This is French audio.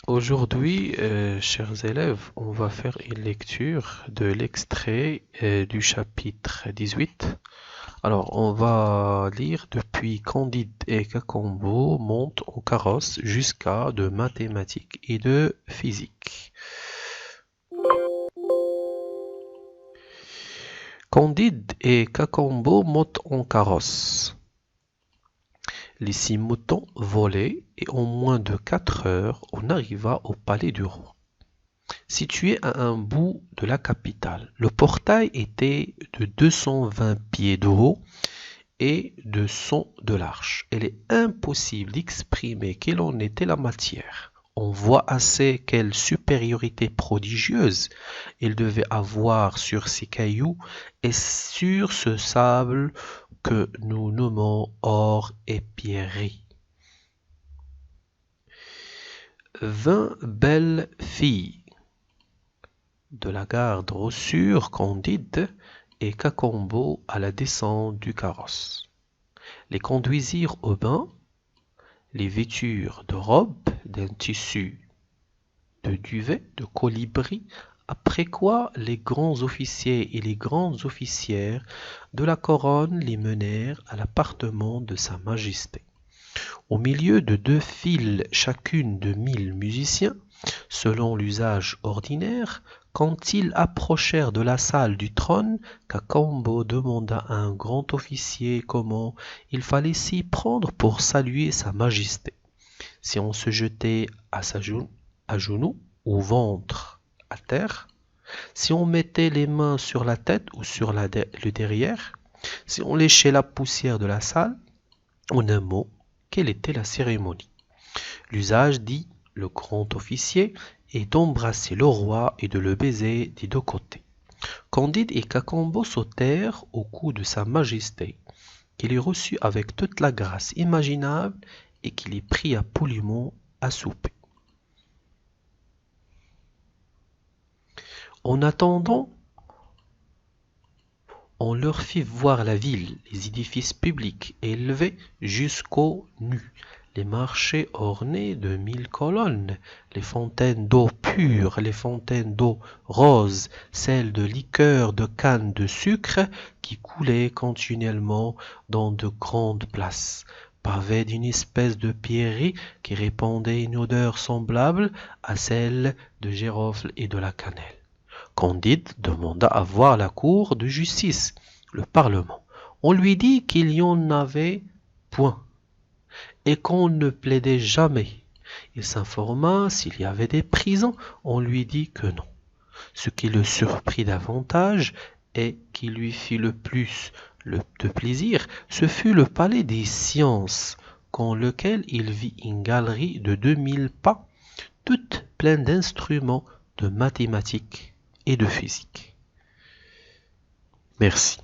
Aujourd'hui, chers élèves, on va faire une lecture de l'extrait du chapitre 18. Alors, on va lire depuis Candide et Cacambo montent en carrosse jusqu'à de mathématiques et de physique. Candide et Cacambo montent en carrosse. Les 6 moutons volaient et en moins de 4 heures, on arriva au palais du roi. Situé à un bout de la capitale, le portail était de 220 pieds de haut et de 100 de large. Il est impossible d'exprimer quelle en était la matière. On voit assez quelle supériorité prodigieuse il devait avoir sur ces cailloux et sur ce sable que nous nommons or et pierreries. 20 belles filles de la garde reçurent Candide et Cacambo à la descente du carrosse, les conduisirent au bain, les vêturent de robes d'un tissu de duvet de colibri, après quoi les grands officiers et les grandes officières de la couronne les menèrent à l'appartement de sa majesté. Au milieu de 2 files chacune de 1000 musiciens, selon l'usage ordinaire, quand ils approchèrent de la salle du trône, Cacambo demanda à un grand officier comment il fallait s'y prendre pour saluer sa majesté. Si on se jetait à genoux ou ventre à terre, si on mettait les mains sur la tête ou sur le derrière, si on léchait la poussière de la salle, en un mot, quelle était la cérémonie? L'usage, dit le grand officier, est d'embrasser le roi et de le baiser des 2 côtés. Candide et Cacambo sautèrent au cou de sa majesté, qui les reçut avec toute la grâce imaginable et qui les pria poliment à souper. En attendant, on leur fit voir la ville, les édifices publics élevés jusqu'aux nues, les marchés ornés de 1000 colonnes, les fontaines d'eau pure, les fontaines d'eau rose, celles de liqueur de canne de sucre qui coulaient continuellement dans de grandes places, pavées d'une espèce de pierrerie qui répandait une odeur semblable à celle de girofle et de la cannelle. Candide demanda à voir la cour de justice, le Parlement. On lui dit qu'il n'y en avait point et qu'on ne plaidait jamais. Il s'informa s'il y avait des prisons. On lui dit que non. Ce qui le surprit davantage et qui lui fit le plus de plaisir, ce fut le palais des sciences, dans lequel il vit une galerie de 2000 pas, toute pleine d'instruments de mathématiques et de physique. Merci.